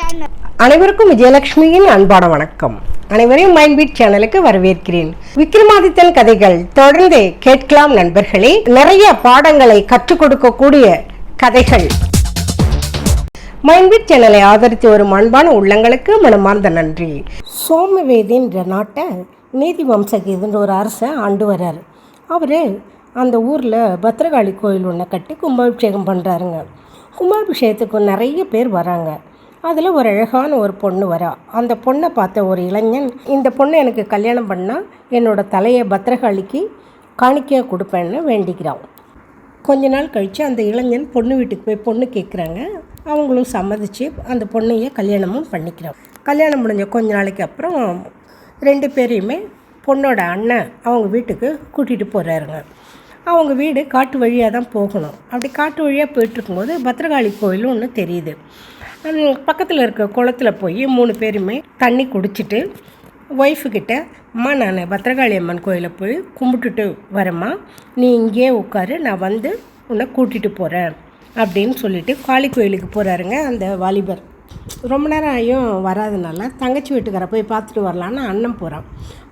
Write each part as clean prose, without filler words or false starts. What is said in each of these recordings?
அனைவருக்கும் விஜயலட்சுமியின் அன்பான வணக்கம். அனைவரையும் மைண்ட்பீட் சேனலுக்கு வரவேற்கிறேன். விக்ரமாதித்தன் கதைகள் தொடர்ந்து கேட்கலாம் நண்பர்களே. நிறைய பாடங்களை கற்றுக் கொடுக்கக்கூடிய கதைகள். மைண்ட்பீட் சேனலை ஆதரித்து வரும் அன்பான உள்ளங்களுக்கு மனமார்ந்த நன்றி. சோமவேதின்ற நாட்டை நீதி வம்சகீதுன்ற ஒரு அரசை ஆண்டு வர்றாரு. அவர் அந்த ஊரில் பத்ரகாளி கோயில் ஒன்றை கட்டி கும்பாபிஷேகம் பண்ணுறாருங்க. கும்பாபிஷேகத்துக்கு நிறைய பேர் வராங்க. அதில் ஒரு அழகான ஒரு பொண்ணு வரா. அந்த பொண்ணை பார்த்த ஒரு இளைஞன், இந்த பொண்ணை எனக்கு கல்யாணம் பண்ணால் என்னோடய தலையை பத்ரகாளிக்கு காணிக்கையாக கொடுப்பேன்னு வேண்டிக்கிறான். கொஞ்ச நாள் கழித்து அந்த இளைஞன் பொண்ணு வீட்டுக்கு போய் பொண்ணு கேட்குறாங்க. அவங்களும் சம்மதிச்சு அந்த பொண்ணையே கல்யாணமும் பண்ணிக்கிறான். கல்யாணம் முடிஞ்ச கொஞ்ச நாளைக்கு அப்புறம் ரெண்டு பேரையுமே பொண்ணோட அண்ணன் அவங்க வீட்டுக்கு கூட்டிகிட்டு போகிறாருங்க. அவங்க வீடு காட்டு வழியாக தான் போகணும். அப்படி காட்டு வழியாக போயிட்டுருக்கும்போது பத்ரகாளி கோயிலும் ஒன்று தெரியுது. பக்கத்தில் இருக்க குளத்தில் போய் 3 பேருமே தண்ணி குடிச்சிட்டு ஒய்ஃபுக்கிட்ட, அம்மா நான் பத்ரகாளி அம்மன் கோயிலை போய் கும்பிட்டுட்டு வரேம்மா, நீ இங்கேயே உட்காரு, நான் வந்து உன்னை கூட்டிகிட்டு போகிறேன் அப்படின்னு சொல்லிவிட்டு காளி கோயிலுக்கு போகிறாருங்க. அந்த வாலிபர் ரொம்ப நேரம் ஆகியும் வராதனால தங்கச்சி வீட்டுக்காரை போய் பார்த்துட்டு வரலான்னு அண்ணன் போகிறான்.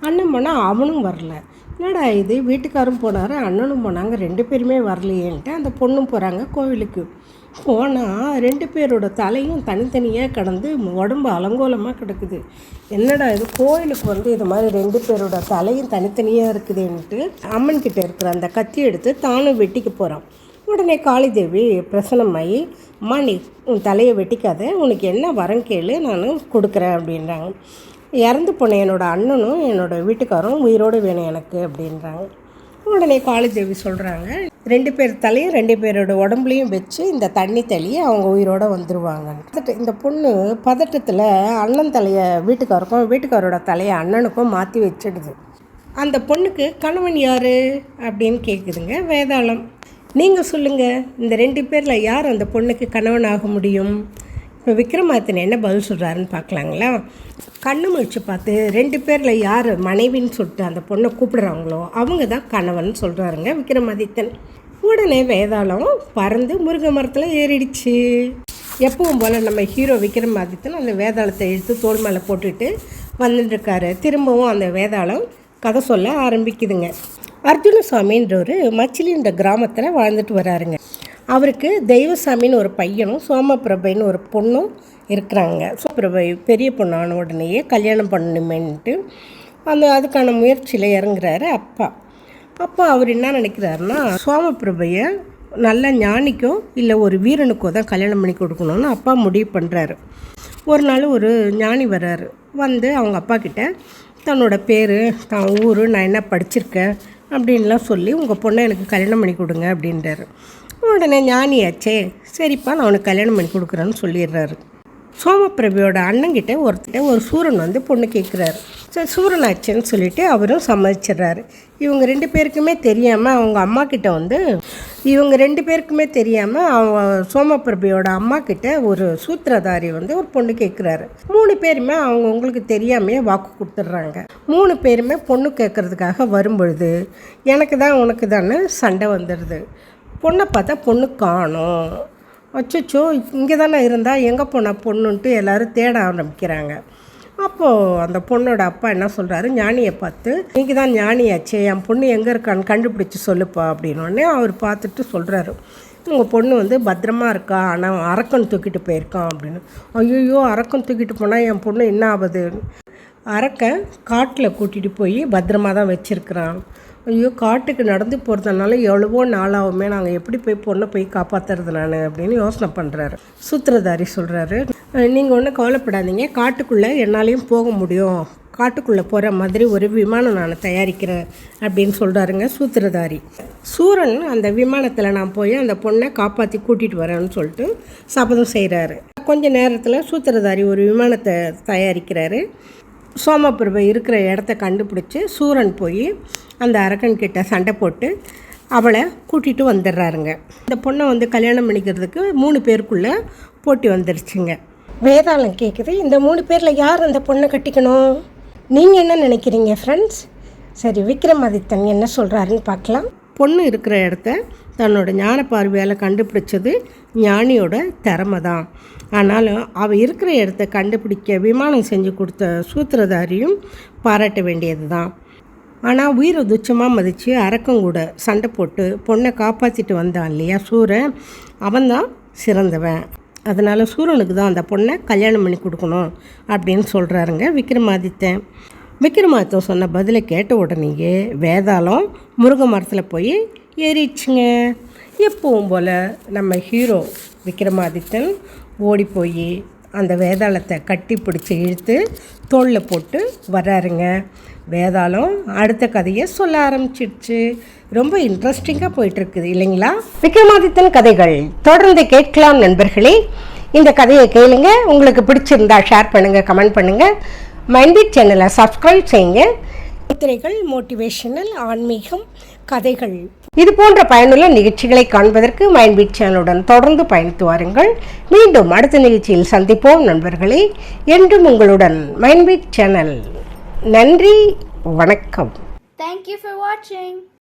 அண்ணன் போனால் அவனும் வரல. என்னடா இது, வீட்டுக்காரும் போனார், அண்ணனும் போனாங்க, 2 பேருமே வரலையேன்ட்டு அந்த பொண்ணும் போகிறாங்க கோவிலுக்கு. போனால் 2 பேரோட தலையும் தனித்தனியாக கிடந்து உடம்பு அலங்கோலமாக கிடக்குது. என்னடா இது, கோயிலுக்கு வந்து இது மாதிரி 2 பேரோட தலையும் தனித்தனியாக இருக்குதுன்ட்டு அம்மன்கிட்ட இருக்கிற அந்த கத்தி எடுத்து தானும் வெட்டிக்க போகிறான். உடனே காளிதேவி பிரசன்னமாகி, அம்மா நீ உன் தலையை வெட்டிக்காத, உனக்கு என்ன வரம் கேளு, நானும் கொடுக்குறேன் அப்படின்றாங்க. இறந்து போன என்னோடய அண்ணனும் என்னோடய வீட்டுக்காரும் உயிரோடு வேணும் எனக்கு அப்படின்றாங்க. உடனே காளிதேவி சொல்கிறாங்க, 2 பேர் தலையும் 2 பேரோட உடம்புலையும் வச்சு இந்த தண்ணி தள்ளியை அவங்க உயிரோடு வந்துடுவாங்க. இந்த பொண்ணு பதட்டத்தில் அண்ணன் தலையை வீட்டுக்காருக்கும், வீட்டுக்காரோட தலையை அண்ணனுக்கும் மாற்றி வச்சிடுது. அந்த பொண்ணுக்கு கணவன் யார் அப்படின்னு கேட்குதுங்க வேதாளம். நீங்கள் சொல்லுங்கள், இந்த 2 பேரில் யார் அந்த பொண்ணுக்கு கணவன் ஆக முடியும்? இப்போ விக்ரமாதித்தன் என்ன பதில் சொல்கிறாருன்னு பார்க்கலாங்களா? கண்ணு முழிச்சு பார்த்து 2 பேரில் யார் மனைவின்னு சொல்லிட்டு அந்த பொண்ணை கூப்பிடுறாங்களோ அவங்க தான் கணவன் சொல்கிறாருங்க விக்ரமாதித்தன். உடனே வேதாளம் பறந்து முருங்கை மரத்தில் ஏறிடுச்சு. எப்பவும் போல் நம்ம ஹீரோ விக்ரமாதித்தன் அந்த வேதாளத்தை எடுத்து தோள் மேலே போட்டுட்டு வந்துட்டுருக்காரு. திரும்பவும் அந்த வேதாளம் கதை சொல்ல ஆரம்பிக்குதுங்க. அர்ஜுனசாமின்றவர் மச்சிலின்ற கிராமத்தில் வாழ்ந்துட்டு வராருங்க. அவருக்கு தெய்வசாமின்னு ஒரு பையனும் சோமபிரபைன்னு ஒரு பொண்ணும் இருக்கிறாங்க. சோமபிரபை பெரிய பொண்ணான உடனேயே கல்யாணம் பண்ணணுமேன்ட்டு அதுக்கான முயற்சியில் இறங்குறாரு அப்பா அவர் என்ன நினைக்கிறாருன்னா, சோமபிரபையை நல்ல ஞானிக்கோ இல்லை ஒரு வீரனுக்கோ தான் கல்யாணம் பண்ணி கொடுக்கணும்னு அப்பா முடிவு பண்ணுறாரு. ஒரு நாள் ஒரு ஞானி வர்றாரு. வந்து அவங்க அப்பா கிட்ட தன்னோட பேர், தான் ஊர், நான் என்ன படிச்சிருக்கேன் அப்படின்லாம் சொல்லி உங்கள் பொண்ணை எனக்கு கல்யாணம் பண்ணி கொடுங்க அப்படின்றாரு. உடனே ஞானியாச்சே, சரிப்பா நான் உனக்கு கல்யாணம் பண்ணி கொடுக்குறேன்னு சொல்லிடுறாரு. சோமபிரபையோட அண்ணங்கிட்ட ஒரு சூரன் வந்து பொண்ணு கேட்குறாரு. சரி சூரனாச்சேன்னு சொல்லிவிட்டு அவரும் சம்மதிச்சிட்றாரு. இவங்க 2 பேருக்குமே தெரியாமல் அவங்க அம்மா கிட்ட வந்து அவங்க சோமபிரபையோட அம்மா கிட்ட ஒரு சூத்திரதாரி வந்து ஒரு பொண்ணு கேட்குறாரு. 3 பேருமே அவங்களுக்கு தெரியாமையே வாக்கு கொடுத்துட்றாங்க. 3 பேருமே பொண்ணு கேட்குறதுக்காக வரும்பொழுது எனக்கு தான் உனக்கு தானே சண்டை வந்துடுது. பொண்ணை பார்த்தா பொண்ணு காணோம். அச்சோ இங்கே தானே இருந்தால் எங்கே போனால் பொண்ணுன்ட்டு எல்லோரும் தேட ஆரம்பிக்கிறாங்க. அப்போது அந்த பொண்ணோட அப்பா என்ன சொல்கிறாரு, ஞானியை பார்த்து, நீங்கள் தான் ஞானியாச்சே, என் பொண்ணு எங்கே இருக்கான்னு கண்டுபிடிச்சி சொல்லுப்பா அப்படின்னோடனே அவர் பார்த்துட்டு சொல்கிறாரு, உங்கள் பொண்ணு வந்து பத்திரமா இருக்கா, ஆனால் அரக்கன் தூக்கிட்டு போயிருக்கான் அப்படின்னு. ஐயோ அரக்கன் தூக்கிட்டு போனால் என் பொண்ணு என்ன ஆகுது? அரக்கன் காட்டில் கூட்டிகிட்டு போய் பத்திரமா தான் வச்சுருக்கிறான். ஐயோ காட்டுக்கு நடந்து போகிறதுனால எவ்வளவோ நாளாகுமே, நாங்கள் எப்படி போய் பொண்ணை போய் காப்பாற்றுறது நான் அப்படின்னு யோசனை பண்ணுறாரு. சூத்திரதாரி சொல்கிறாரு, நீங்கள் ஒன்றும் கவலைப்படாதீங்க, காட்டுக்குள்ளே என்னாலையும் போக முடியும், காட்டுக்குள்ளே போகிற மாதிரி ஒரு விமானம் நான் தயாரிக்கிறேன் அப்படின்னு சொல்கிறாருங்க சூத்திரதாரி. சூரன் அந்த விமானத்தில் நான் போய் அந்த பொண்ணை காப்பாற்றி கூட்டிகிட்டு வரேன்னு சொல்லிட்டு சபதம் செய்கிறாரு. கொஞ்ச நேரத்தில் சூத்திரதாரி ஒரு விமானத்தை தயாரிக்கிறாரு. சோமபிரபை இருக்கிற இடத்த கண்டுபிடிச்சி சூரன் போய் அந்த அரக்கன்கிட்ட சண்டை போட்டு அவளை கூட்டிகிட்டு வந்துடுறாருங்க. இந்த பொண்ணை வந்து கல்யாணம் பண்ணிக்கிறதுக்கு 3 பேருக்குள்ளே போட்டி வந்துருச்சுங்க. வேதாளம் கேட்குது, இந்த 3 பேரில் யார் அந்த பொண்ணை கட்டிக்கணும்? நீங்கள் என்ன நினைக்கிறீங்க ஃப்ரெண்ட்ஸ்? சரி விக்ரமாதித்தன் என்ன சொல்கிறாருன்னு பார்க்கலாம். பொண்ணு இருக்கிற இடத்த தன்னோட ஞான பார்வையால் கண்டுபிடிச்சது ஞானியோட திறமை தான். ஆனாலும் அவள் இருக்கிற இடத்த கண்டுபிடிக்க விமானம் செஞ்சு கொடுத்த சூத்திரதாரியும் பாராட்ட வேண்டியது தான். ஆனால் உயிரை துச்சமாக மதித்து அரக்கம் கூட சண்டை போட்டு பொண்ணை காப்பாற்றிட்டு வந்தான் இல்லையா சூரன், அவன்தான் சிறந்தவன். அதனால் சூரனுக்கு தான் அந்த பொண்ணை கல்யாணம் பண்ணி கொடுக்கணும் அப்படின்னு சொல்கிறாருங்க விக்ரமாதித்தன். விக்ரமாதித்தன் சொன்ன பதிலை கேட்ட உடனேயே வேதாளம் முருங்கை மரத்தில் போய் ஏறிடுச்சுங்க. எப்பவும் போல் நம்ம ஹீரோ விக்ரமாதித்தன் ஓடி போய் அந்த வேதாளத்தை கட்டி பிடிச்சி இழுத்து தோளில் போட்டு வர்றாருங்க. வேதாளம் அடுத்த கதையை சொல்ல ஆரம்பிச்சிடுச்சு. ரொம்ப இன்ட்ரெஸ்டிங்காக போயிட்டுருக்குது இல்லைங்களா? விக்ரமாதித்தன் கதைகள் தொடர்ந்து கேட்கலாம் நண்பர்களே. இந்த கதையை கேளுங்க. உங்களுக்கு பிடிச்சிருந்தா ஷேர் பண்ணுங்கள், கமெண்ட் பண்ணுங்கள். மைண்ட்பீட் சேனலை சப்ஸ்கிரைப் செய்யுங்க. கதைகள், மோட்டிவேஷனல், ஆன்மீகம், கதைகள் இது போன்ற பயனுள்ள நிகழ்ச்சிகளை காண்பதற்கு மைண்ட்பீட் சேனலுடன் தொடர்ந்து பயணித்து வாருங்கள். மீண்டும் அடுத்த நிகழ்ச்சியில் சந்திப்போம் நண்பர்களே. என்றும் உங்களுடன் மைண்ட்பீட் சேனல். நன்றி, வணக்கம். Thank you for watching.